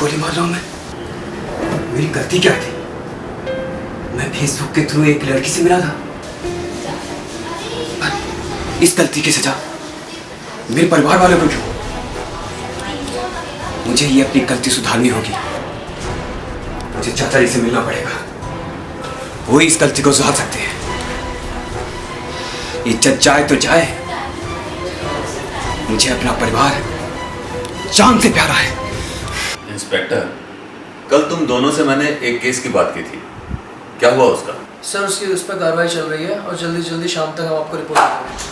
गोली मार रहा हूं मैं? मेरी गलती क्या थी? मैं फेसबुक के थ्रू एक लड़की से मिला था। पर इस गलती की सजा मेरे परिवार वालों को क्यों? मुझे ये अपनी गलती सुधारनी होगी। मुझे चाचा जी से मिलना पड़ेगा। वो ही इस गलती को सुधार सकते हैं। इज्जत जाए तो जाए, मुझे अपना परिवार जान से प्यारा है। इंस्पेक्टर, कल तुम दोनों से मैंने एक केस की बात की थी, क्या हुआ उसका? सर उसकी उस पर कार्रवाई चल रही है और जल्दी जल्दी शाम तक हम आपको रिपोर्ट करेंगे।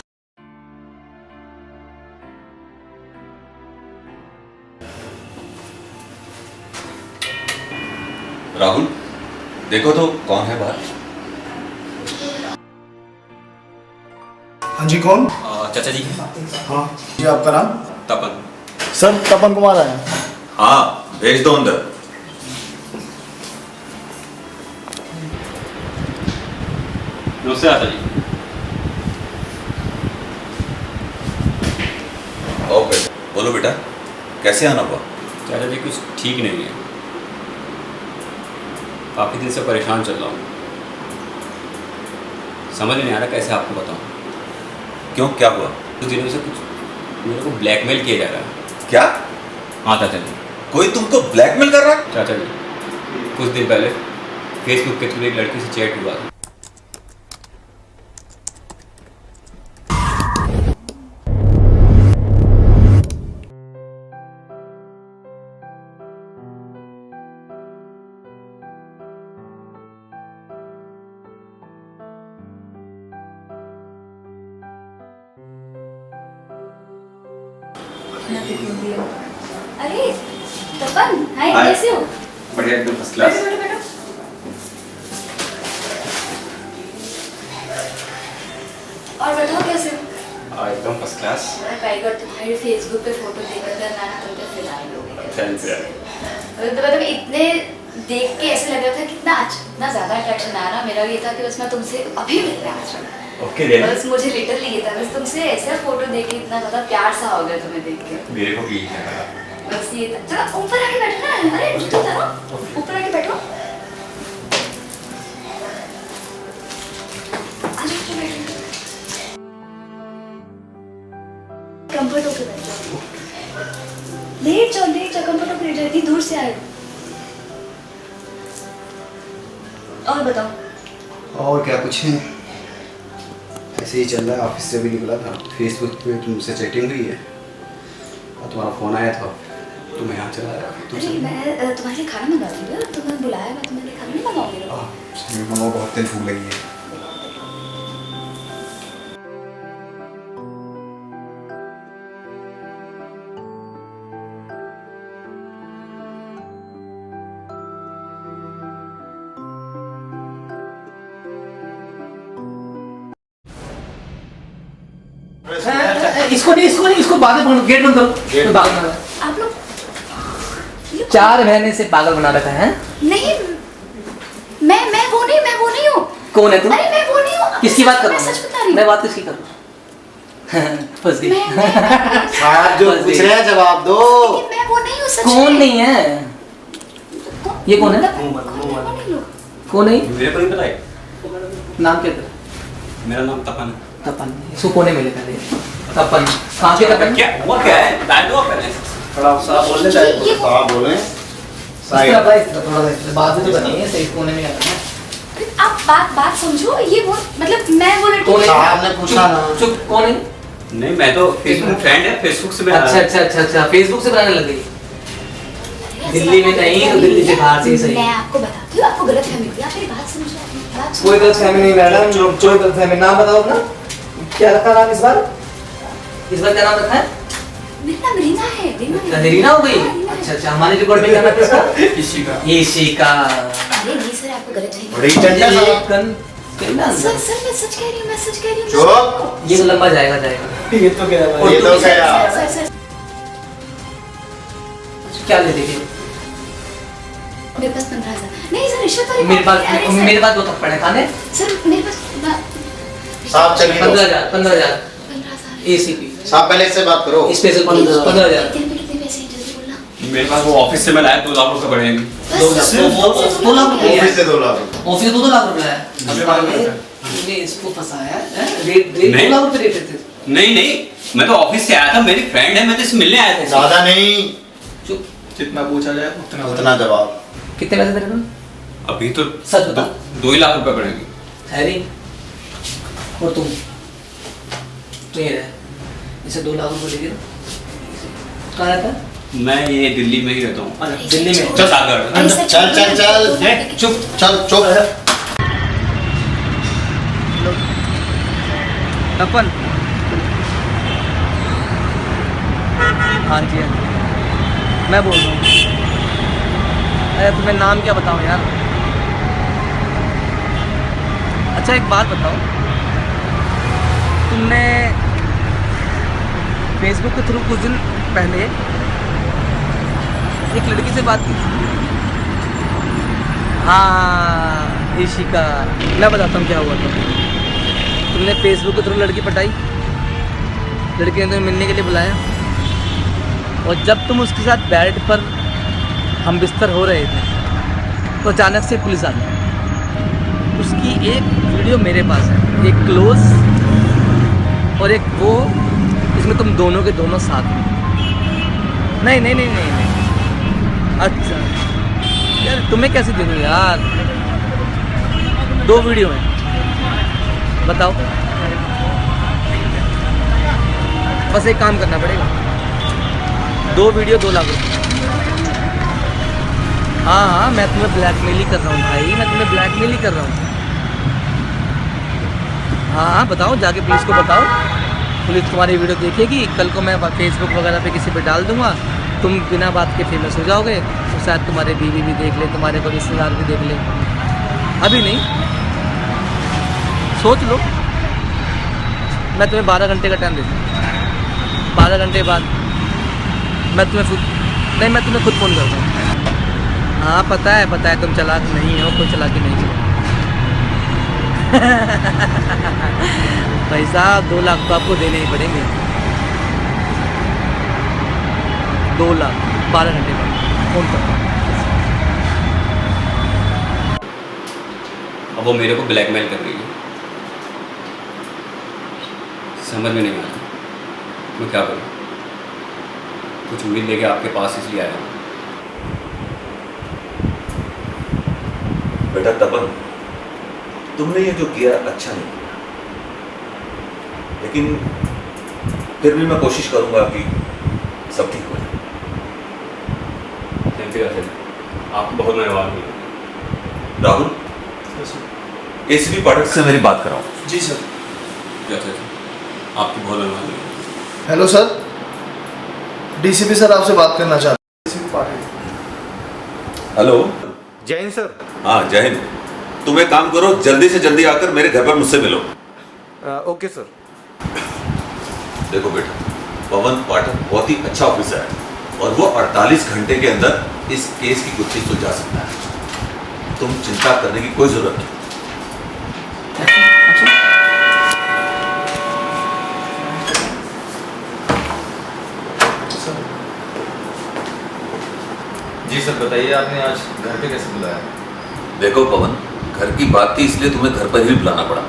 राहुल, देखो तो कौन है बाहर? हाँ जी, कौन? चाचा जी। हाँ जी, आपका नाम? तपन। सर तपन कुमार आया। हाँ, भेज दो अंदर। नमस्ते चाचा जी। आओ बेटा, बोलो बेटा, कैसे आना हुआ? चाचा जी कुछ ठीक नहीं है, काफ़ी दिन से परेशान चल रहा हूँ। समझ नहीं आ रहा कैसे आपको बताऊँ। क्यों, क्या हुआ? कुछ दिनों से कुछ मेरे को ब्लैकमेल किया जा रहा है। क्या? हाँ चाचा जी। कोई तुमको ब्लैकमेल कर रहा है? चाचा जी, कुछ दिन पहले फेसबुक के थ्रू एक लड़की से चैट हुआ था। अरे तपन, हाय, कैसे हो? बढ़िया, एकदम फर्स्ट क्लास। बैठो बैठो बैठो। और बताओ कैसे हो? एकदम फर्स्ट क्लास। भाई गॉड, तुम्हारी फेसबुक पे फोटो देखकर ना तुम तो फिलहाल हो गए। थैंक्स यार। मतलब इतने देख के ऐसे लग रहा था कितना इतना ज्यादा अट्रैक्शन आया ना। मेरा ये था कि बस मैं तुमसे अभी मिल रहा हूँ। ओके, बस मुझे लिटरली ये था, बस तुमसे ऐसा फोटो देख के इतना ज्यादा प्यार सा हो गया तुम्हें देख के। मेरे को भी है। बस ये था। चलो ऊपर आके बैठो ना। अरे जूते उतारो, ऊपर आके बैठो। कंफर्ट होके बैठ जाओ। लेट जाओ कंफर्ट होके लेट जाओ। इतनी दूर से आए। और बताओ। और क्या, कुछ है, ऐसे ही चल रहा है। ऑफिस से भी निकला था, फेसबुक पे तुमसे चैटिंग हुई है और तुम्हारा फोन आया था तो मैं यहाँ चला आया। अरे मैं तुम्हारे लिए खाना मंगाती हूँ। तुम्हें बुलाया, मैं तुम्हारे लिए खाना नहीं मंगाऊंगी। मम्मा बहुत दिन भूख लगी है। इसको बाद में पकड़ो, गेट बंद करो। गेट पागल बना रहा आप लोग 4 महीने से पागल बना रखा है। नहीं, मैं वो नहीं हूँ। कौन है तू? अरे मैं वो नहीं हूँ। किसकी बात कर रहा मैं हूँ? सच बता रही हूँ। मैं बात किसकी कर रहा हूँ? फंस गई। साहब जो बस पूछ ये। रहे हैं जवाब दो। लेकिन मैं वो नहीं हूँ सच कौन में। नहीं है? ये कौन है? कौन है? मेरे को नहीं पता है। नाम क्या तेरा? मेरा नाम तपन। तपन। इसको कोने में लेकर तपन। कहाँ के तपन? क्या हुआ, क्या है? बैठ दो पहले। थोड़ा साहब बोल ले, साहब बोले। इस तरह थोड़ा सा बात तो बनी है, सही कोने में जाना है। आप बात समझो। ये वो मतलब मैं वो लड़की। कौन है? साहब ने पूछा ना। चुप, कौन है? नहीं, मैं तो फेसबुक फ्रेंड है, फेसबुक से मैं। अच्छा, फेसबुक से बनाने लग गई। दिल्ली में नहीं तो दिल्ली से बाहर से ही सही। मैं आपको बताती हूँ, आपको गलत फहमी हुई। आप मेरी बात समझो। कोई गलत फहमी नहीं मैडम, कोई गलत फहमी। नाम बताओ अपना, क्या रखा नाम इस बार? क्या नाम रखा है? मेरा नाम रीना है। रीना हो गई? अच्छा, हमारे रिकॉर्ड में क्या नाम है इसका? इशिका। अरे नहीं सर, आपको गलत फहमी। बड़ी चंडा साहब। सर मैं सच कह रही हूँ। चुप। ये तो लंबा जाएगा। ये तो गया। सर क्या ले देंगे? मेरे पास 15,000 नहीं सर, रिश्वत वाली मेरे पास 2 थप्पड़ है खाने। सर मेरे पास साहब चलिए। 15,000 एसीपी साहब पहले से बात करो। स्पेशल 15,000। कितने पैसे हैं जल्दी बोलना। मेरे पास वो ऑफिस से मैं लाया 2 लाख रुपए पड़े हैं। 2 लाख, वो 2 लाख रुपए ऑफिस से 2 लाख। ऑफिस से 2 लाख रुपए है। मुझे मालूम है। तूने इसको फंसाया है? रेट 2 लाख रुपए देते थे। नहीं नहीं, मैं तो ऑफिस से आया था, मेरी फ्रेंड है, मैं तो इससे मिलने आया था। ज्यादा नहीं, चुप। जितना पूछा जाए उतना जवाब। कितने पैसे दे रहे तुम? अभी तो सच बता। 2 ही लाख रुपए पड़ेंगे। हैरी और तुम तो ये रहे, इसे 2 लाख रुपए लेके कहाँ रहता है? मैं ये दिल्ली में ही रहता हूँ। दिल्ली में। चल सागर। चल चल चल, चुप। चल चुप। तपन। हाँ जी, मैं बोल रहा हूँ। अरे तुम्हें नाम क्या बताऊँ यार? अच्छा एक बात बताओ, तुमने फेसबुक के थ्रू कुछ दिन पहले एक लड़की से बात की थी। हाँ इशिका, मैं बताता हूँ क्या हुआ था। तुमने फेसबुक के थ्रू लड़की पटाई, लड़की ने तुम्हें मिलने के लिए बुलाया, और जब तुम उसके साथ बेड पर हम बिस्तर हो रहे थे तो अचानक से पुलिस आ गई। उसकी एक वीडियो मेरे पास है, एक क्लोज और एक वो, इसमें तुम दोनों के दोनों साथ में। नहीं नहीं नहीं नहीं, नहीं। अच्छा यार, तुम्हें कैसे दे दूँ यार? 2 वीडियो हैं, बताओ। बस एक काम करना पड़ेगा, 2 वीडियो 2 लाख रुपये। हाँ हाँ, मैं तुम्हें ब्लैकमेल ही कर रहा हूँ भाई, मैं तुम्हें ब्लैकमेल ही कर रहा हूँ। हाँ हाँ बताओ, जाके पुलिस को बताओ, पुलिस तुम्हारी वीडियो देखेगी। कल को मैं फेसबुक वगैरह पे किसी पे डाल दूंगा, तुम बिना बात के फेमस हो जाओगे, तो शायद तुम्हारे बीवी भी देख ले, तुम्हारे कोई रिश्तेदार भी देख ले। अभी नहीं, सोच लो। मैं तुम्हें 12 घंटे का टाइम देता हूँ, 12 घंटे बाद मैं तुम्हें खुद फ़ोन करता हूँ। हाँ पता है तुम चालाक नहीं हो, कोई चालाकी नहीं है। भाई साहब 2 लाख तो आपको देने ही पड़ेंगे। 2 लाख 12 घंटे बाद फ़ोन करता हूँ। अब वो मेरे को ब्लैकमेल कर रही है, समझ में नहीं आ रहा मैं क्या करूँ। कुछ उम्मीद लेके आपके पास इसलिए आया हूँ। बेटा तपन, तुमने ये जो किया अच्छा नहीं किया, लेकिन फिर भी मैं कोशिश करूंगा कि सब ठीक हो जाए। थैंक यू सर, आपको बहुत धन्यवाद। राहुल, एसीपी पाठक से मेरी बात कराओ। जी सर। सर आपकी बहुत धन्यवाद। हेलो सर, डीसीपी सर आपसे बात करना चाहते हैं। हेलो। जय हिंद सर। हाँ जय हिंद। तुम एक काम करो, जल्दी से जल्दी आकर मेरे घर पर मुझसे मिलो। Okay sir. देखो बेटा, पवन पाठक बहुत ही अच्छा ऑफिसर है और वो 48 घंटे के अंदर इस केस की गुत्थी सुलझा सकता है। तुम चिंता करने की कोई जरूरत नहीं। जी सर, बताइए आपने आज घर पे कैसे बुलाया? देखो पवन, घर की बात थी इसलिए तुम्हें घर पर ही बुलाना पड़ा।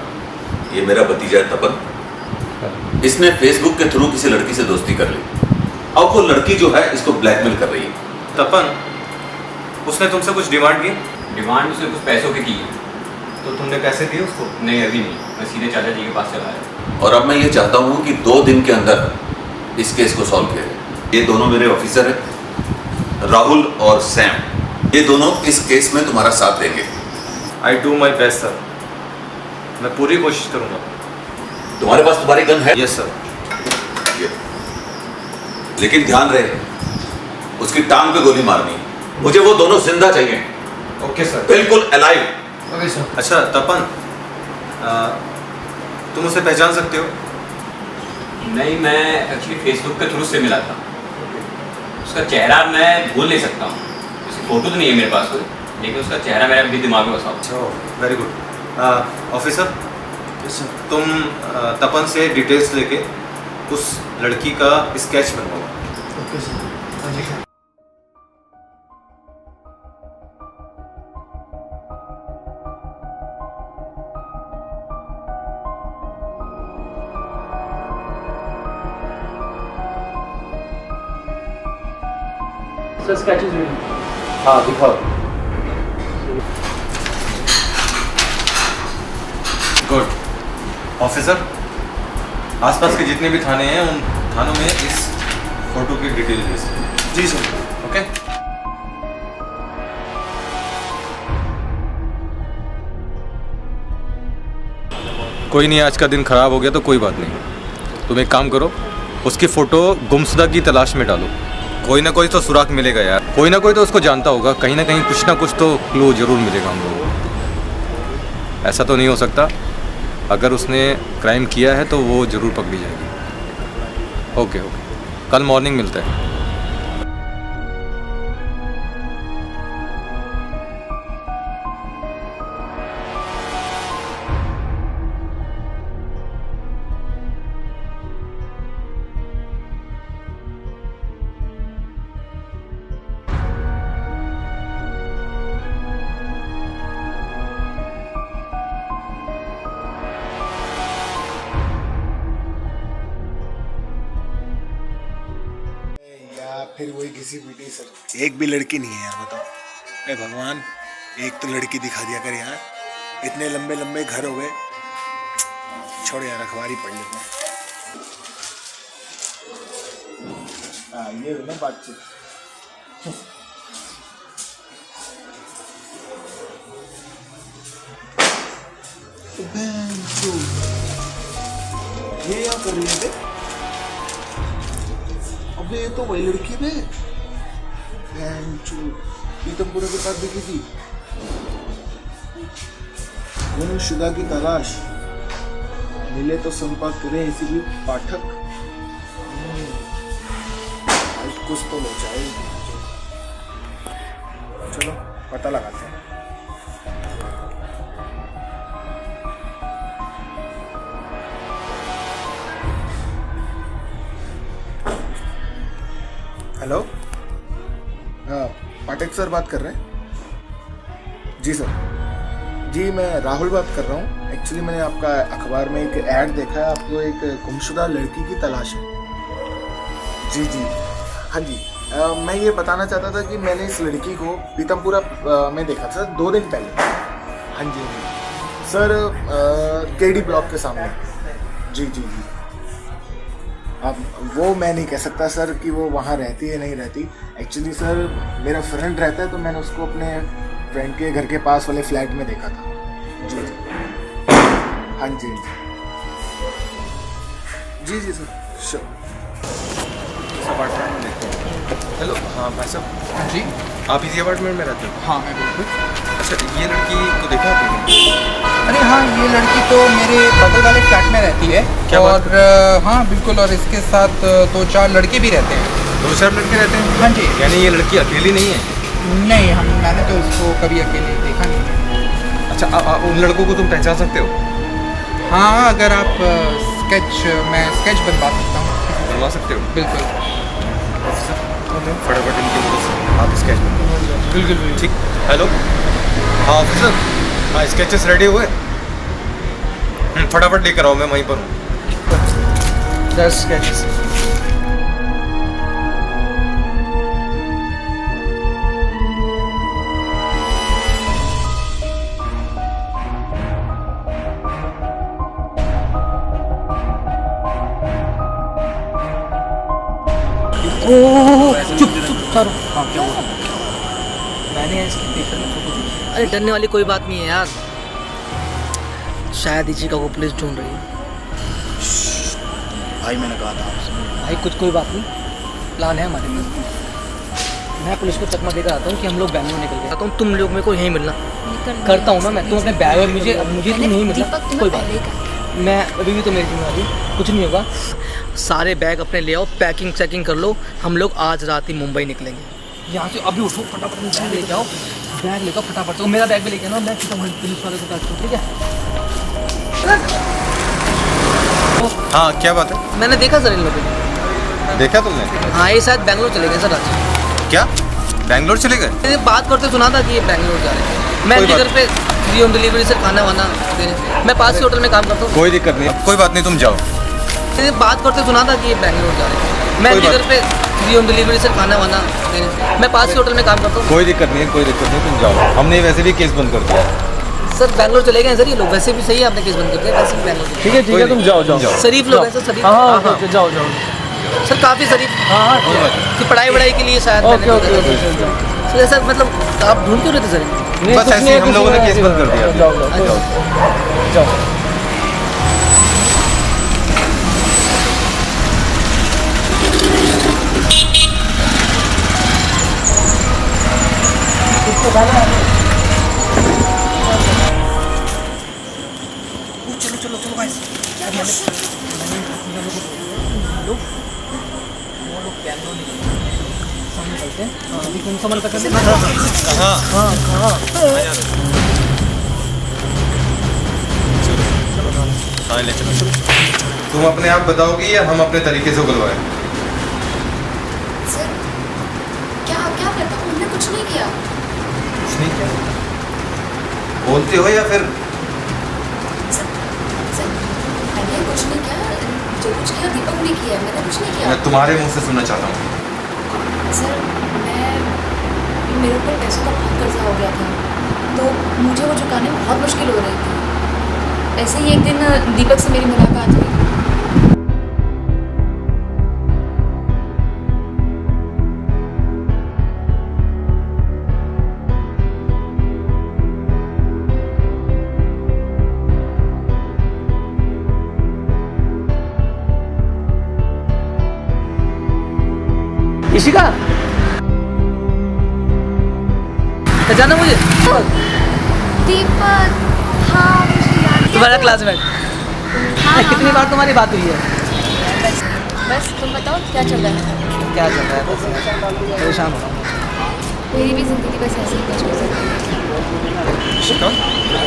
ये मेरा भतीजा है तपन, इसने फेसबुक के थ्रू किसी लड़की से दोस्ती कर ली। अब वो लड़की जो है इसको ब्लैकमेल कर रही है। तपन, उसने तुमसे कुछ डिमांड की? डिमांड उसने कुछ पैसों की है। तो तुमने पैसे दिए उसको? नहीं अभी नहीं, मैं सीधे चाचा जी के पास चला आया। और अब मैं ये चाहता हूँ कि 2 दिन के अंदर इस केस को सॉल्व किया जाए। ये दोनों मेरे ऑफिसर हैं, राहुल और सैम, ये दोनों इस केस में तुम्हारा साथ देंगे। I do my best sir, मैं पूरी कोशिश करूँगा। तुम्हारे पास तुम्हारी गन है? Yes sir. ये। लेकिन ध्यान रहे, उसकी टांग पे गोली मारनी है। मुझे वो दोनों जिंदा चाहिए। Okay sir. बिल्कुल अलाइव। Okay sir. अच्छा तपन, तुम उसे पहचान सकते हो? नहीं, मैं एक्चुअली फेसबुक के थ्रू से मिला था। उसका चेहरा मैं भूल नहीं सकता हूँ, उसकी फ़ोटो तो नहीं है मेरे पास कोई, लेकिन उसका चेहरा मेरे अभी दिमाग में बसा हुआ है। अच्छा, वेरी गुड। ऑफिसर, तुम तपन से डिटेल्स लेके उस लड़की का स्केच बनवाओ। Okay sir. Sir sketches ready. हाँ दिखाओ। गुड ऑफिसर, आसपास के जितने भी थाने हैं उन थानों में इस फोटो की डिटेल भेज। जी सर। ओके। कोई नहीं, आज का दिन खराब हो गया तो कोई बात नहीं। तुम एक काम करो, उसकी फोटो गुमशुदा की तलाश में डालो। कोई ना कोई तो सुराग मिलेगा यार, कोई ना कोई तो उसको जानता होगा, कहीं ना कहीं कुछ ना कुछ तो क्लू जरूर मिलेगा हम लोगों को। ऐसा तो नहीं हो सकता, अगर उसने क्राइम किया है तो वो ज़रूर पकड़ी जाएगी। ओके ओके, कल मॉर्निंग मिलते हैं। फिर वही घिसी पीटी सर। एक भी लड़की नहीं है यार, बताओ। अरे भगवान, एक तो लड़की दिखा दिया कर यार। इतने लंबे लंबे घर हो गए। छोड़ यार, अखबार ही पढ़ लेते हैं। हाँ, ये ना बातचीत। ये क्या कर रही है? अबे ये तो वही लड़की है। पीतमपुरा के पास दिखी थी। गुमशुदा की तलाश, मिले तो संपर्क करें, इसीलिए पाठक। आज कुछ तो ले जाएगी। चलो पता लगाते हैं। हेलो, हाँ पाठक सर बात कर रहे हैं? जी सर। जी मैं राहुल बात कर रहा हूँ। एक्चुअली मैंने आपका अखबार में एक ऐड देखा है, आपको एक गुमशुदा लड़की की तलाश है। जी जी, हाँ जी। मैं ये बताना चाहता था कि मैंने इस लड़की को पीतमपुरा में देखा था 2 दिन पहले। हाँ जी सर, केडी ब्लॉक के सामने। जी जी जी। अब वो मैं नहीं कह सकता सर कि वो वहाँ रहती है नहीं रहती। एक्चुअली सर मेरा फ्रेंड रहता है, तो मैंने उसको अपने फ्रेंड के घर के पास वाले फ्लैट में देखा था। जी जी, हाँ जी जी जी सर, श्योर। हेलो, हाँ भाई साहब। हाँ जी। आप इसी अपार्टमेंट में रहते हो? हाँ मैं बिल्कुल। अच्छा, ये लड़की को देखा आपने? अरे हाँ, ये लड़की तो मेरे बगल वाले फ्लैट में रहती है। क्या और बात? हाँ बिल्कुल, और इसके साथ 2-4 लड़के भी रहते हैं। 2-4 लड़के रहते हैं? हाँ जी। यानी ये लड़की अकेली नहीं है? नहीं, मैंने तो इसको कभी अकेले देखा नहीं है। अच्छा, उन लड़कों को तुम पहचान सकते हो? हाँ, अगर आप मैं स्केच बनवा सकता हूँ। बनवा सकते हो? बिल्कुल फटाफट इनकी मदद से आप स्केच बनवाओ। बिल्कुल ठीक। हेलो, हाँ ऑफिसर, हाँ स्केचेस रेडी हुए? फटाफट लेकर आओ, मैं वहीं पर हूँ। 10 स्केचेस। चुप चारो। हाँ क्या हुआ? मैंने इसके पेपर में फोटो देखी। अरे डरने वाली कोई बात नहीं है यार, शायद इसी का वो पुलिस ढूंढ रही है। भाई मैंने कहा था आपसे। भाई कुछ कोई बात नहीं, प्लान है हमारे पास। मैं पुलिस को चकमा देकर आता हूँ कि हम लोग बैंगलोर निकल गए। आता हूँ, तुम लोग मेरे को यहीं मिलना। करता हूँ ना मैं, तुम अपने बैग में मुझे तुम नहीं मिलना। कोई बात नहीं, मैं अभी भी तो मेरी जिम्मेदारी, कुछ नहीं होगा। सारे बैग अपने ले आओ, पैकिंग चेकिंग कर लो। हम लोग आज रात ही मुंबई निकलेंगे। यहाँ से अभी उठो, फटाफट बैग ले जाओ, बैग लेकर फटाफट। तो मेरा बैग भी लेके आना, मैं पुलिस वाले को काट दूँ, ठीक है? हाँ क्या बात है? मैंने देखा सर इन लोगों को। देखा तुमने? हाँ, ये शायद बैंगलोर चले गए सर आज। क्या बैंगलोर चले गए? मैंने बात करते सुना था कि ये बैंगलोर जा रहे हैं। मैं कोई इनके बात घर पे फ्री होम डिलीवरी से खाना वाना देने, मैं पास ही होटल में काम करता हूँ। कोई दिक्कत नहीं, कोई बात नहीं, तुम जाओ। मैंने बात करते सुना था कि ये बैंगलोर जा रहे हैं। मैं कोई इनके घर पे फ्री होम डिलीवरी सर, खाना वाना मैं पास के होटल में काम करता हूँ। कोई दिक्कत नहीं है, कोई दिक्कत नहीं, तुम जाओ। हमने वैसे भी केस बंद कर दिया है। सर बैंगलोर चले गए सर ये लोग, वैसे भी सही है, आपने केस बंद कर दिया, वैसे भी बैंगलोर। ठीक है तुम जाओ जाओ। शरीफ लोग हैं सर, शरीफ। हाँ जाओ जाओ। सर काफ़ी शरीफ। हाँ कि पढ़ाई वढ़ाई के लिए शायद। ओके। सर सर मतलब आप ढूंढ क्यों रहे थे सर? बस ऐसे ही हम लोगों ने केस बंद कर दिया। जाओ। चलो गाइस। हाँ ले चलो। तुम अपने आप बताओगी या हम अपने तरीके से बुलवाएं? सर क्या क्या करता हूँ, मैंने कुछ नहीं किया। कुछ नहीं किया बोलते हो या फिर? सर मैंने कुछ नहीं किया, जो कुछ किया दीपक ने किया, मैंने कुछ नहीं किया। मैं तुम्हारे मुंह से सुनना चाहता हूँ। सर मेरे ऊपर पैसों का बहुत कर्जा हो गया था, तो मुझे वो चुकाने में बहुत मुश्किल हो रही थी। ऐसे ही एक दिन दीपक से मेरी मुलाकात हुई। इशिका पहचाना मुझे? दीपक, हाँ मुझे याद। तुम्हारा क्लासमेट। हाँ, कितनी बार तुम्हारी बात हुई है? बस तुम बताओ क्या चल रहा है? क्या चल रहा है? बस परेशान हो रहा हूँ। मेरी भी जिंदगी बस ऐसे ही कुछ गुजर रही है। इशिका,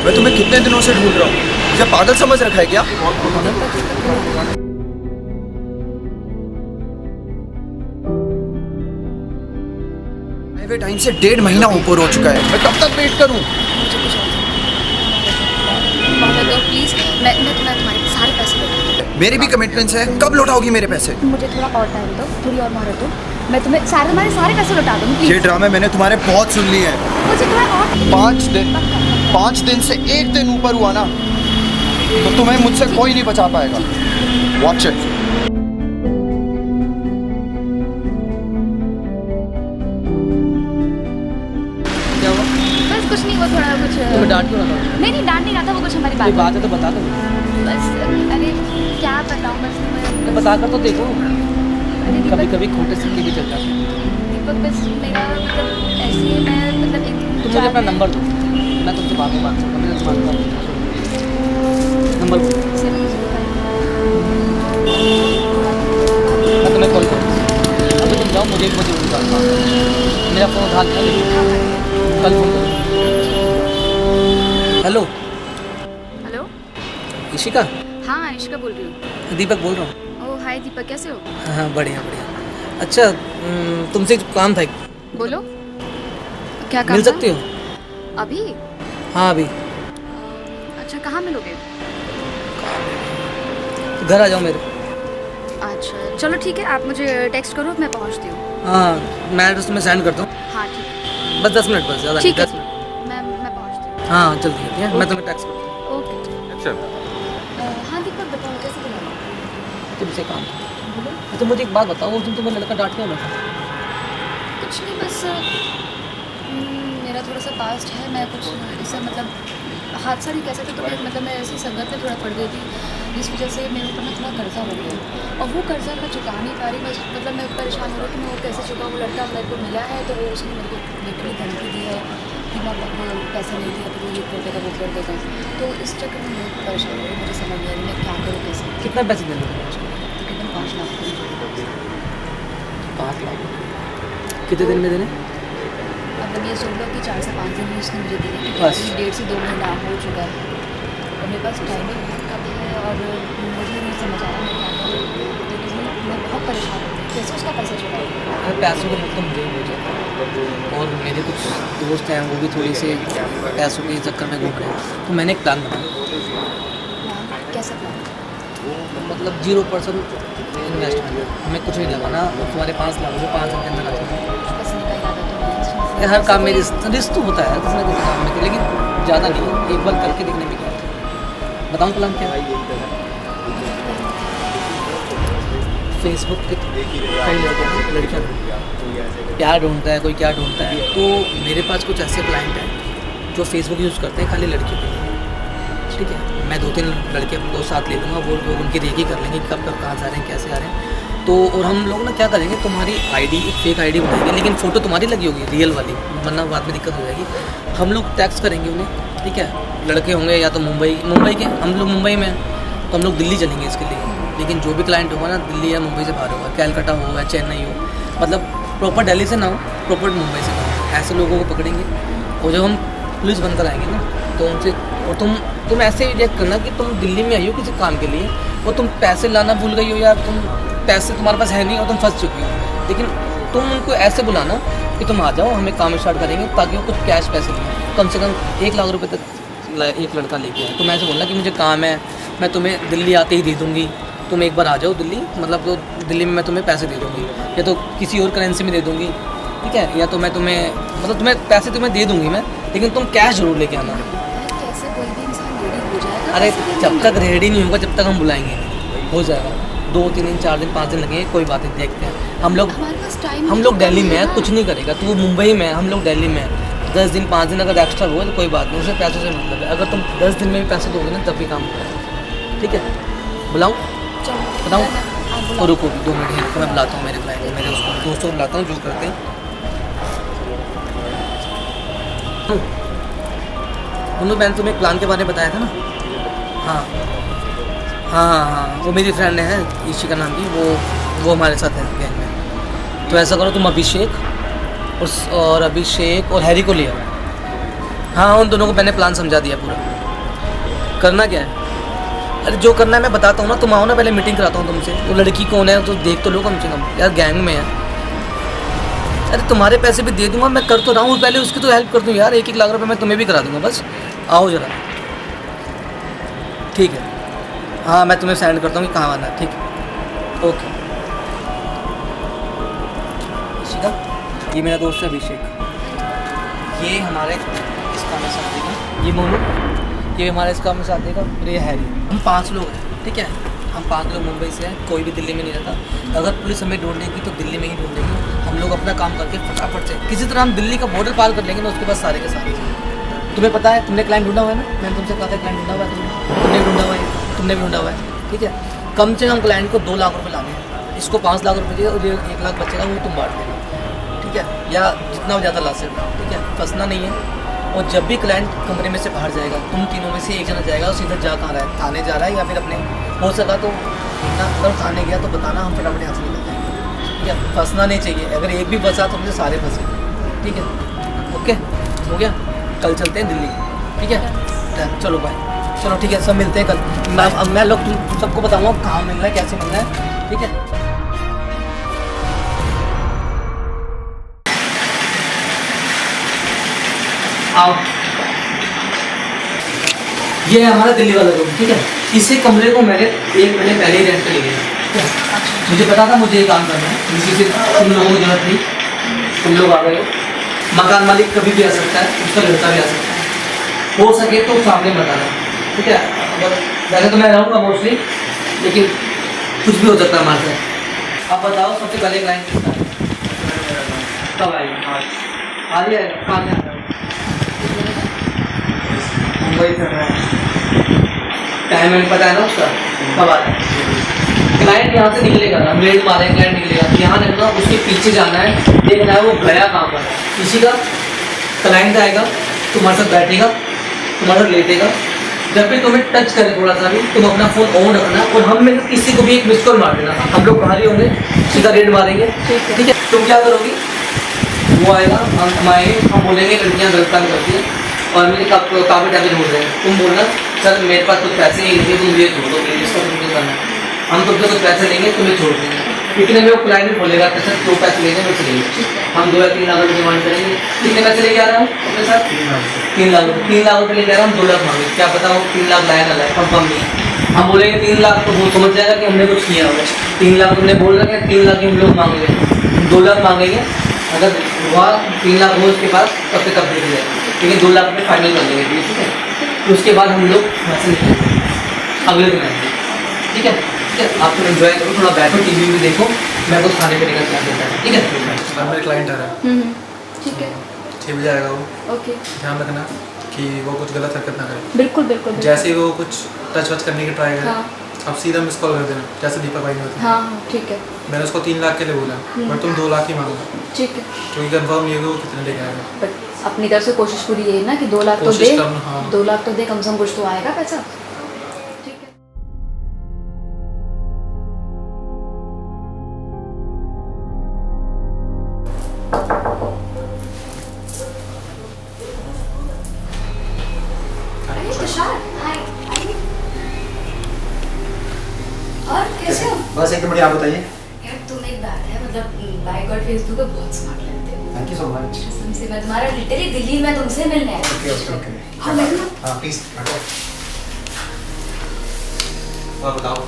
मैं तुम्हें कितने दिनों से ढूंढ रहा हूँ, मुझे पागल समझ रखा है क्या? टाइम से 1.5 महीना ऊपर हो चुका है, मैं कब तक वेट करूं? मुझे कुछ और प्लीज, मैं तुम्हारे सारे पैसे लौटा दूँ। मेरी भी कमिटमेंट्स है, कब लौटाओगी मेरे पैसे? मुझे थोड़ा और टाइम दो, थोड़ी और मोहलत दो, मैं तुम्हें तुम्हारे सारे पैसे लौटा दूँगी। ये ड्रामे मैंने तुम्हारे बहुत सुन लिए हैं। मुझे थोड़ा और 5 दिन से 1 दिन ऊपर हुआ ना, तो तुम्हें मुझसे कोई नहीं बचा पाएगा। Watch it. कुछ नहीं, वो थोड़ा कुछ तुम्हें डांट क्यों रहा था? नहीं डांट नहीं रहा था, वो कुछ हमारी कोई बात है तो बता दो। बस अरे क्या बताऊँ, बस तो बता कर तो देखो, अरे कभी कभी खोटे सिक्के भी चल जाते हैं। दीपक बस मेरा मतलब ऐसे ही मैं मतलब तुम मुझे अपना नंबर दो, मैं तुमसे बाद में बात करूँगा। मेरे तुम्हारे नंबर दो, मैं तुम्हें कॉल करूँगा। अभी तुम जाओ, मुझे 1 बजे उठा मेरा फ़ोन उठा लेना, कल फोन करो। Hello hello, Ishika? हाँ इशिका बोल रही हूँ। दीपक बोल रहा हूँ। ओह हाय दीपक, कैसे हो? हाँ बढ़िया बढ़िया। अच्छा तुमसे एक काम था। बोलो क्या काम मिल था? सकती हो अभी? हाँ अभी। अच्छा कहाँ मिलोगे? घर आ जाओ मेरे। अच्छा चलो ठीक है, आप मुझे टेक्स्ट करो, मैं पहुँचती हूँ। हाँ मैं एड्रेस तुम्हें सेंड करता हूँ। हाँ ठीक है, बस 10 मिनट, बस ज़्यादा नहीं, ठीक है 10 मिनट। मैं पहुँचती हूँ। हाँ जल्दी ठीक है, मैं तुम्हें टेक्स्ट करता हूँ। ओके। अच्छा हाँ दीपक बताओ कैसे बुलाना? तुमसे काम था। तो मुझे एक बात बताओ, उस दिन तुम्हें लड़का डांट क्यों रहा था? कुछ नहीं, बस मेरा थोड़ा सा पास्ट है, मैं कुछ ऐसा मतलब हादसा नहीं कह सकते, तो मतलब मैं ऐसी संगत में थोड़ा पड़ गई थी, जिस वजह से मेरे ऊपर ना थोड़ा कर्जा हो गया, और वो कर्जा मैं चुका नहीं पा रही। मैं मतलब मैं परेशान हो रही कि मैं वो कैसे चुकाऊँ। वो लड़का मेरे को मिला है, तो वो उसने मेरे को लिटरली धमकी दी है कि मैं पैसा नहीं दिया तो वो ये कर देगा, वो कर देगा। तो इस चक्कर में बहुत परेशान हो रही, मुझे समझ नहीं आ रही मैं क्या करूँ कैसे। कितना पैसे दे दोगे? तकरीबन 5 लाख का मुझे। 5 लाख? कितने दिन में देने? अब ये सोच लो कि 4 से 5 दिन में उसने मुझे दिए, क्योंकि बस। अभी 1.5 से 2 महीना हो चुका है, और मेरे पास टाइमिंग बहुत कम है, और मुझे नहीं समझ आ रहा मैं क्या करूँ, लेकिन मैं बहुत परेशान हूँ कैसे उसका पैसा चुकाऊँ। अरे पैसों का मतलब मुझे ही हो जाता है, और मेरे कुछ दोस्त हैं वो भी थोड़ी से पैसों के चक्कर में घूम रहे हैं, तो मैंने एक प्लान बनाया। कैसा प्लान? मतलब 0% इन्वेस्टमेंट, हमें कुछ नहीं लगाना। और तुम्हारे 5 लाख रुपये 5 दिन के अंदर आ जाए। हर काम में रिस्क तो होता है किसी ना किसी काम में, लेकिन ज़्यादा नहीं, एक बार करके देखने में क्या होता है। बताऊँ प्लान क्या है? फेसबुक के कई लड़कियाँ प्यार ढूंढता है, कोई क्या ढूंढता है, तो मेरे पास कुछ ऐसे क्लाइंट हैं जो फेसबुक यूज़ करते हैं खाली लड़कियों के लिए, ठीक है। मैं 2-3 लड़के अपने दोस्त साथ ले लूँगा, वो लोग उनकी रेकी कर लेंगे कब कब कहाँ जा रहे हैं, कैसे आ रहे हैं। तो और हम लोग ना क्या करेंगे, तुम्हारी आईडी एक फेक आईडी बनाएंगे, लेकिन फ़ोटो तुम्हारी लगी होगी रियल वाली, वरना बाद में दिक्कत हो जाएगी। हम लोग टैक्स करेंगे उन्हें, ठीक है। लड़के होंगे या तो मुंबई के, हम लोग मुंबई में हैं तो हम लोग दिल्ली चलेंगे इसके लिए। लेकिन जो भी क्लाइंट होगा ना दिल्ली या मुंबई से बाहर होगा, कैलकाटा हो या चेन्नई हो, मतलब प्रॉपर दिल्ली से ना हो, प्रॉपर मुंबई से ना हो, ऐसे लोगों को पकड़ेंगे। और जब हम पुलिस बनकर आएंगे ना तो उनसे, और तुम ऐसे रिएक्ट करना कि तुम दिल्ली में आई हो किसी काम के लिए और तुम पैसे लाना भूल गई हो, या तुम पैसे तुम्हारे पास है नहीं और तुम फंस चुकी हो, लेकिन तुम उनको ऐसे बुलाना कि तुम आ जाओ, हमें काम स्टार्ट करेंगे, ताकि वो कुछ कैश पैसे लें, कम से कम 1 लाख रुपये तक एक लड़का लेके आए। तुम ऐसे बोलना कि मुझे काम है, मैं तुम्हें दिल्ली आते ही दे दूँगी, तुम एक बार आ जाओ दिल्ली, मतलब तो दिल्ली में मैं तुम्हें पैसे दे दूँगी, या तो किसी और करेंसी में दे दूँगी, ठीक है, या तो मैं तुम्हें मतलब पैसे तुम्हें दे दूँगी मैं, लेकिन तुम कैश जरूर लेके आना। अरे जब तक रेडी नहीं होगा जब तक हम बुलाएंगे हो जाएगा। 2-3 दिन 4 दिन 5 दिन लगेंगे, कोई बात नहीं, देखते हैं। हम लोग दिल्ली में है, कुछ नहीं करेगा, तो वो मुंबई में है, हम लोग दिल्ली में है। 10 दिन 5 दिन अगर एक्स्ट्रा हुआ तो कोई बात नहीं, उसे पैसों से मतलब है। अगर तुम 10 दिन में भी पैसे दोगे ना तब भी काम होगा, ठीक है। बुलाऊँ बताऊँ? और रुको 2 मिनट, मैं बुलाता हूँ मेरे क्लाइंट, मेरे दोस्तों को बुलाता हूँ जो करते हैं। मैंने तुम्हें प्लान के बारे में बताया था ना। हाँ, वो मेरी फ्रेंड है ईशिका नाम की, वो हमारे साथ है गैंग में। तो ऐसा करो, तुम अभिषेक और हैरी को ले आओ। हाँ, उन दोनों को मैंने प्लान समझा दिया पूरा। करना क्या है? अरे जो करना है मैं बताता हूँ ना, तुम आओ ना, पहले मीटिंग कराता हूँ तुमसे। वो लड़की कौन है तो देख तो लो कम से कम, यार गैंग में है। अरे तुम्हारे पैसे भी दे दूंगा, मैं कर तो रहा हूँ, पहले उसकी तो हेल्प कर दूँ यार। 1-1 लाख रुपए मैं तुम्हें भी करा दूंगा, बस आओ जरा, ठीक है। हाँ, मैं तुम्हें सेंड करता हूँ कि कहाँ आना है, ठीक है, ओके। ईशिका, ये मेरा दोस्त है अभिषेक, ये हमारे इस काम में साथ देगा। ये मोनू, ये हमारे इस काम में साथ देगा। और ये हैरी, हम 5 लोग हैं, ठीक है। हम 5 लोग मुंबई से हैं, कोई भी दिल्ली में नहीं रहता। अगर पुलिस हमें ढूंढेगी तो दिल्ली में ही ढूंढेगी। हम लोग अपना काम करके फटाफट से किसी तरह हम दिल्ली का बॉर्डर पार कर लेंगे ना, उसके बाद सारे के सारे। तुम्हें पता है, तुमने क्लाइंट ढूंढा हुआ है ना, मैंने तुमसे कहा था क्लाइंट ढूंढा हुआ है, तुमने ढूंढा हुआ है, तुमने भी ढूंढा हुआ है, ठीक है। कम से कम क्लाइंट को 2 लाख रुपये लाने हैं, इसको 5 लाख रुपये दिए और ये 1 लाख बचेगा वो तुम बांट देना, ठीक है, या जितना ज़्यादा ला सकते, ठीक है, फंसना नहीं है। और जब भी क्लाइंट कमरे में से बाहर जाएगा, तुम तीनों में से एक जना जाएगा और सीधा जा कहाँ रहा है, थाने जा रहा है या फिर अपने, हो सका तो ना, अगर थाने गया तो बताना, हम फटाफट यहाँ से निकल जाएंगे, ठीक है। फंसना नहीं चाहिए, अगर एक भी फंसा तो मुझे सारे फंसे, ठीक है, ओके, हो गया। कल चलते हैं दिल्ली, ठीक है, चलो बाय। चलो ठीक है, सब मिलते हैं कल। मैं लोग तुम सबको बताऊँगा कहाँ मिलना है, कैसे मिलना है, ठीक है। आओ, ये है हमारा दिल्ली वाला रूम, ठीक है। इसी कमरे को मैंने 1 महीने पहले ही रेंट पे ले लिया, मुझे पता था मुझे ये काम करना है, किसी से तुम लोगों को जरूरत नहीं, तुम लोग आ गए हो। मकान मालिक कभी भी आ सकता है, उसका लड़का भी आ सकता है, हो सके तो सामने बताना, ठीक है। वैसे तो मैं रहूँगा मोस्टली, लेकिन कुछ भी हो सकता है हमारे साथ। आप बताओ सबसे पहले क्लाइंट कब आएगा? आ रही है, कहाँ से आ रहा है? मुंबई से रहा है, टाइम पता है ना उसका, कब आ रहा है? क्लाइंट यहाँ से निकलेगा ना, रेड मारे क्लाइंट निकलेगा, यहाँ देखना, उसके पीछे जाना है, देखना है वो गया कहाँ पर है। किसी का क्लाइंट आएगा, तुम्हारे साथ बैठेगा, तुम्हारे साथ लेटेगा, जब भी तुम्हें टच करे थोड़ा सा भी, तुम अपना फ़ोन ऑन रखना और हम में किसी को भी एक मिस कॉल मार देना। हम लोग बाहर ही होंगे, सीधा रेड मारेंगे, ठीक है। तुम क्या करोगी, वो आएगा, हम आएंगे, हम बोलेंगे लड़कियाँ गलत काम करती हैं और मेरे काफ़ी टाइम ढूंढ रहे हैं, तुम बोलना सर मेरे पास कुछ पैसे ही नहीं, तुम ये छोड़ दो प्लीज, इसका तुमको करना है, हम तुमसे कुछ पैसे लेंगे, तुम्हें छोड़ देंगे। इतने में वो क्लाइंट भी बोलेगा कि सर 2 पैसे लेंगे, मैं चलेंगे, हम 2 या 3 लाख रुपये डिमांड करेंगे। कितने पैसे लेके आ रहा हूँ अपने साथ? 3 लाख रुपये लेके आ रहा हूँ, 2 लाख मांगे, क्या पता वो 3 लाख लाए ना लाए, कंफर्म नहीं है। हम बोलेंगे 3 लाख तो वो समझ जाएगा कि हमने कुछ किया होगा। 3 लाख तुमने बोल रहे हैं, 3 लाख हम लोग मांगेंगे, 2 लाख मांगेंगे। अगर हुआ 3 लाख हो उसके बाद तब तक देख जाए, लेकिन 2 लाख में फाइनल कर देंगे, ठीक है। तो उसके बाद हम लोग वैसे निकलेंगे अगले दिन आएंगे, ठीक है। ठीक है, आप थोड़ा एंजॉय करो, थोड़ा बैठो, टीवी भी देखो, मैं कुछ खाने पीने का ध्यान देता हूँ, ठीक है। मेरे क्लाइंट आ रहा है, ठीक है, 6 बजे आएगा वो। ओके, ध्यान रखना कि वो कुछ गलत हरकत ना करे। बिल्कुल बिल्कुल। जैसे ही वो कुछ टच वच करने की ट्राई करे, हाँ। अब सीधा मिस कॉल कर देना, जैसे दीपक भाई ने बताया। हाँ हाँ ठीक है। मैंने उसको 3 लाख के लिए बोला, बट तुम 2 लाख ही मांगो, ठीक है। क्योंकि कंफर्म नहीं होगा वो कितने लेके आएगा। बट अपनी तरफ से कोशिश पूरी यही है ना कि 2 लाख तो कोशिश दे, करना, हाँ। 2 लाख तो दे, कम से कम कुछ तो आएगा पैसा। ठीक है। अरे तुषार, हाय। और कैसे हो? बस एकदम बढ़िया, आप बताइए। यार तुम एक बात है, मतलब बाय गॉड फेसबुक पे बहुत स्मार्ट लगते हो। Thank you so much. कसम से मैं तुम्हारा लिटरली दिल्ली में तुमसे मिलने आई। Okay okay okay. हाँ बैठो। हाँ प्लीज बैठो। और बताओ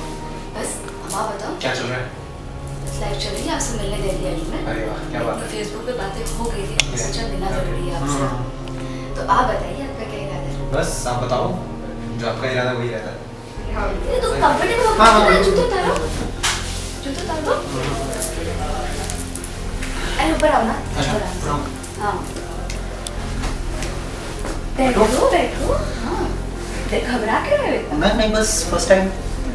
बस अब आप बताओ क्या चल रहा है? बस लाइफ चल रही है, आपसे मिलने दिल्ली आई मैं। अरे वाह, क्या बात है। फेसबुक पे बातें हो गई थी, मैंने सोचा मिलना जरूरी है आपसे। तो आप बताइए आपका क्या इरादा है? बस आप बताओ, जो आपका इरादा वही रहता है। ये तो कंफर्टेबल हो हाँ, हाँ, गया, जूते उतारो, जूते उतारो। अरे ऊपर आओ ना, ऊपर आओ। हाँ बैठो बैठो। हाँ घबरा क्यों रहे हो? नहीं बस फर्स्ट टाइम।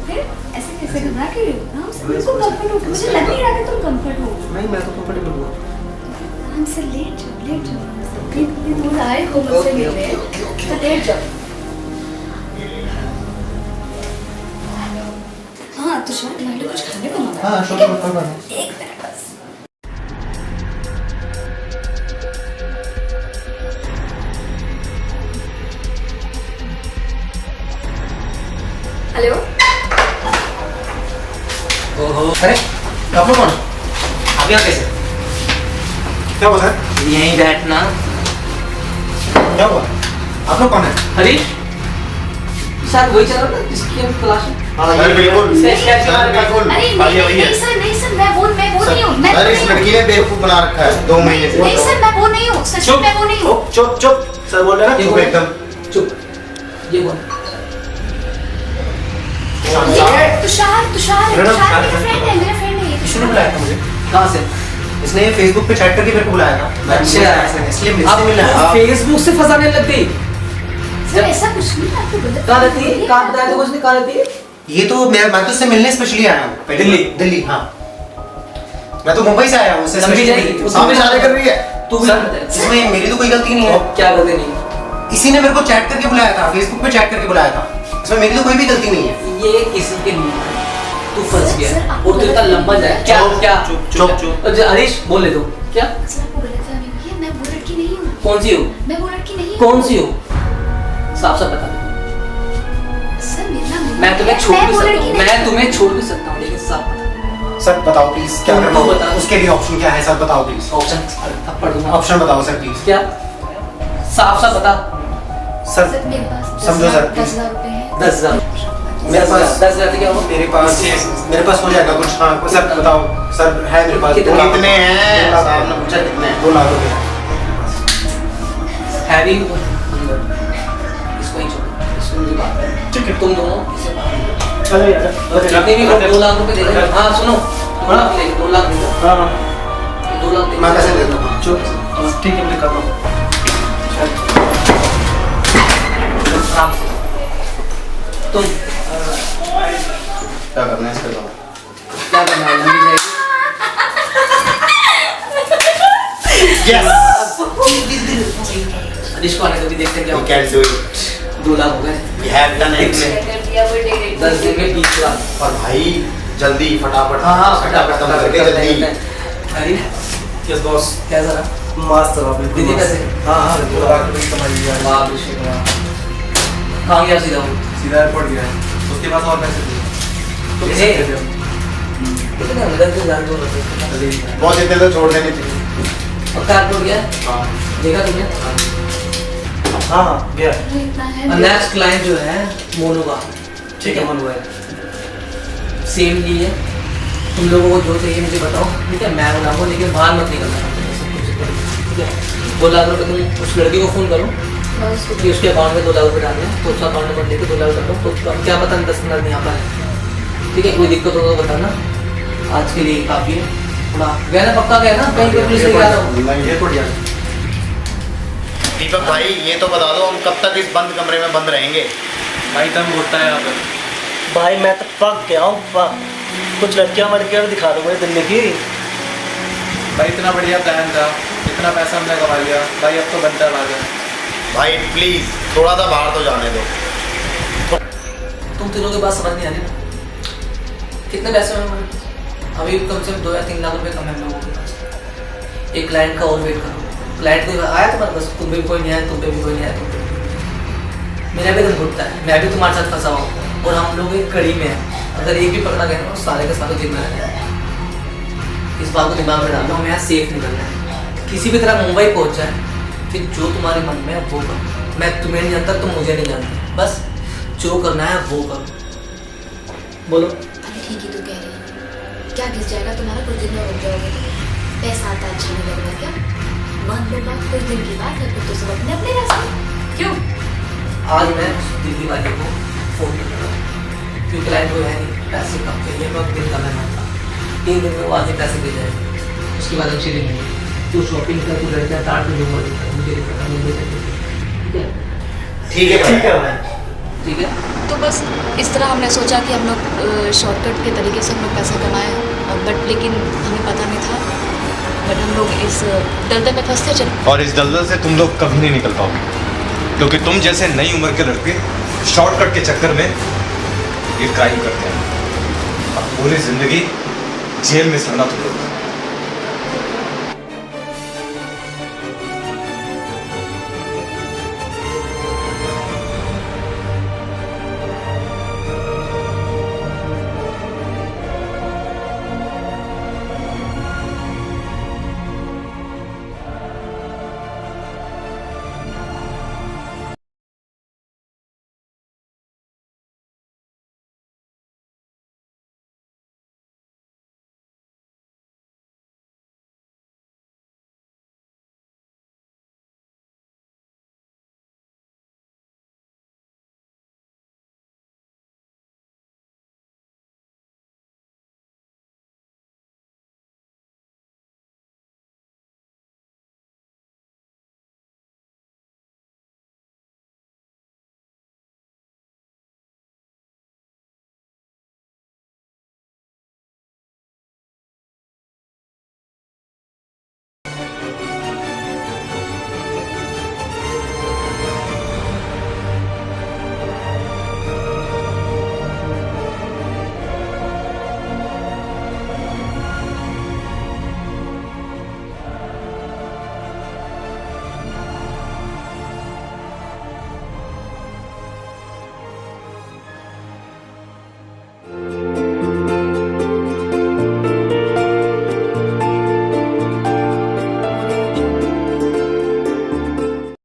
फिर ऐसे कैसे घबरा क्यों रहे हो? आराम से बिल्कुल कंफर्ट हो, मुझे लग नहीं रहा कि तुम कंफर्ट हो। नहीं मैं तो कंफर्टेबल हूँ। आराम से लेट जाओ, लेट जाओ। इतनी दूर आए हो मुझसे मिलने, तो लेट जाओ। हाँ तुषार, तुम्हारे लिए कुछ खाने को मंगाओ। हाँ ठीक है? कोई बात नहीं। एक मिनट बस। हेलो। ओहो, अरे आप लोग कौन? आप यहाँ कैसे? क्या हुआ सर? यहीं बैठना। क्या हुआ? आप लोग कौन है? हरीश सर वही चल रहा था जिसकी हम तलाश में। हाँ सर बिल्कुल सर बिल्कुल। अरे नहीं सर, नहीं सर, मैं वो नहीं हूँ। सर इस लड़की ने बेवकूफ बना रखा है 2 महीने से। नहीं सर, मैं वो नहीं हूँ, सच में मैं वो नहीं हूँ। चुप चुप सर बोल रहे हैं ना, चुप एकदम चुप। ये बोल तुषार मेरा फ्रेंड है, मेरा फ्रेंड है। किसने बुलाया था मुझे? कहाँ से? इसने फेसबुक पे चैट करके मेरे को बुलाया था। अच्छा इसलिए मुझसे मिलना है। फेसबुक से फंसाने लग गई। सर ऐसा कुछ नहीं, आपको गलत कहाँ रहती है? कहाँ बताया था कुछ नहीं, कहाँ रहती है? ये तो मैं तो उससे मिलने स्पेशली आया हूँ। दिल्ली हाँ। मैं तो मुंबई से आया हूँ। समझी जाएगी। सामने शादी कर रही है। तू भी सर इसमें मेरी तो कोई गलती नहीं है। क्या गलती नहीं? इसी ने मेरे को चैट करके बुलाया था, फेसबुक पे चैट करके बुलाया था। इसमें मेरी तो कोई भी गलती नहीं है। ये किसी के लिए तू फंस गया और तू इतना लंबा जाए। क्या क्या? चुप हरीश बोले तो क्या? सर आपको गलतफहमी हुई है, मैं वो लड़की नहीं हूँ। कौन सी हो? मैं वो लड़की नहीं हूँ। कौन सी हो? साफ साफ बता। सर मेरा नाम मैं तुम्हें छोड़ भी सकता हूँ, मैं तुम्हें छोड़ भी सकता हूँ, लेकिन साफ बता। सर बताओ प्लीज क्या करना तू है? बता। उसके लिए ऑप्शन क्या है सर, बताओ प्लीज। ऑप्शन थप्पड़ दूंगा। ऑप्शन बताओ सर प्लीज। क्या? साफ साफ बता। सर मेरे पास समझो सर 10,000 रुपए हैं। 10,000 मेरे पास 10,000 क्या हो? मेरे पास हो जाएगा कुछ। हाँ सर बताओ सर, है मेरे पास। कितने हैं? आपने पूछा कितने हैं? 2 लाख रुपए है भी इसको ही छोड़, इसको मुझे बात है। ठीक है तुम दोनों इसे बात चलो यार जितने भी 2 लाख रुपए दे दो। हाँ सुनो, 2 लाख दे, 2 लाख दे दो। हाँ 2 लाख दे। मैं कैसे दे दूँ? चुप ठीक है मैं कर रहा हूँ। आराम से। तुम क्या करना है इसके बाद? क्या करना है? लंबी जाएगी। इसको आने दो भी, देखते हैं क्या We होता है। can do it. 2 लाख हो गए। We have done it. कर दिया वो डेट। 10 दिन में 20 लाख। और भाई जल्दी फटाफट। हाँ फटाफट खत्म करके जल्दी। अरे यस बॉस। कैसा रहा? मस्त रहा बिल्कुल। दीदी कैसे? हाँ हाँ 2 लाख रुपए कमाई यार। वाह अभिषेक वाह। कहाँ गया सीधा वो? सीधा एयरपोर्ट गया है, उसके पास और पैसे थे तो कितने? कैसे थे हम? कितने अंदर से जान दो रहे। बहुत इतने तो छोड़ देने चाहिए। और कार टूट गया? हाँ देखा तुमने? हाँ गया। इतना है। नेक्स्ट क्लाइंट जो है मोनू का, ठीक है, मन हुआ है सेम नहीं है। तुम लोगों को जो चाहिए मुझे बताओ, ठीक है, मैं बनाऊंगा, लेकिन बाहर मत निकलना, ठीक है। 2 लाख रुपये तुम उस लड़की को फ़ोन करो कि उसके अकाउंट में 2 लाख रुपये डालने हैं, तो उसका अकाउंट नंबर लेके 2 लाख डालो, तो अब क्या पता 10 मिनट नहीं आ पाए, ठीक है। कोई दिक्कत हो तो बताना, आज के लिए काफ़ी है। थोड़ा गया ना, पक्का गया ना, कहीं पे पुलिस लेके आ रहा हूँ। दीपक भाई ये तो बता दो, हम कब तक इस बंद कमरे में बंद रहेंगे? भाई दम घुटता है यहाँ पे। भाई मैं तो पक गया हूँ, कुछ लड़कियाँ वड़कियाँ दिखा दो मुझे दिल्ली की। भाई इतना बढ़िया प्लान था, इतना पैसा हमने कमा लिया भाई, अब तो बनता है भागे। भाई प्लीज थोड़ा सा बाहर तो जाने दो। तुम तीनों के पास समझ नहीं आ रही ना कितने पैसे में अभी कम से कम 2 या 3 लाख रुपए कम है लोगों के पास। एक क्लाइंट का और वेट करो, क्लाइंट कोई आया तुम्हारे पास, तुम पे भी कोई नहीं आया, तुम पे भी कोई नहीं आया, मेरा भी दम घुटता है, मैं भी तुम्हारे साथ फंसा हुआ हूँ और हम लोग एक कड़ी में हैं। अगर एक भी पकड़ा गया ना सारे के सारे जिम्मा है। इस बात को दिमाग में डाल लो, हमें यहाँ सेफ निकलना है। किसी भी तरह मुंबई पहुँच जाए, फिर जो तुम्हारे मन में है वो करो। मैं तुम्हें नहीं जानता, तुम मुझे नहीं जानते, बस जो करना है वो करो। बोलो। ठीक ही तो कह रही है, क्या घिस जाएगा तुम्हारा, कुछ दिन में रुक जाओगे, पैसा आता अच्छा नहीं लगेगा क्या? बंद होगा कुछ दिन की बात है, फिर तो सब अपने अपने रास्ते। क्यों? आज मैं दिल्ली वाले को फ़ोन कर रहा हूँ, क्योंकि क्लाइंट को है नहीं, पैसे कम चाहिए, मैं दिन का मैं मानता 3 दिन में वो आगे पैसे दे जाएगा, उसके बाद अच्छी दिन नहीं। तू शॉपिंग कर, तू लड़कियाँ ताड़ के जो मुझे ठीक है भाई, ठीक है। तो बस इस तरह हमने सोचा कि हम लोग शॉर्टकट के तरीके से हम लोग पैसा कमाएं, बट लेकिन हमें पता नहीं था, बट हम लोग इस दलदल में फंसते चले। और इस दलदल से तुम लोग कभी नहीं निकल पाओगे, क्योंकि तुम जैसे नई उम्र के लड़के शॉर्टकट के चक्कर में ये क्राइम करते हैं। अब पूरी जिंदगी जेल में सड़ना तुम लोग।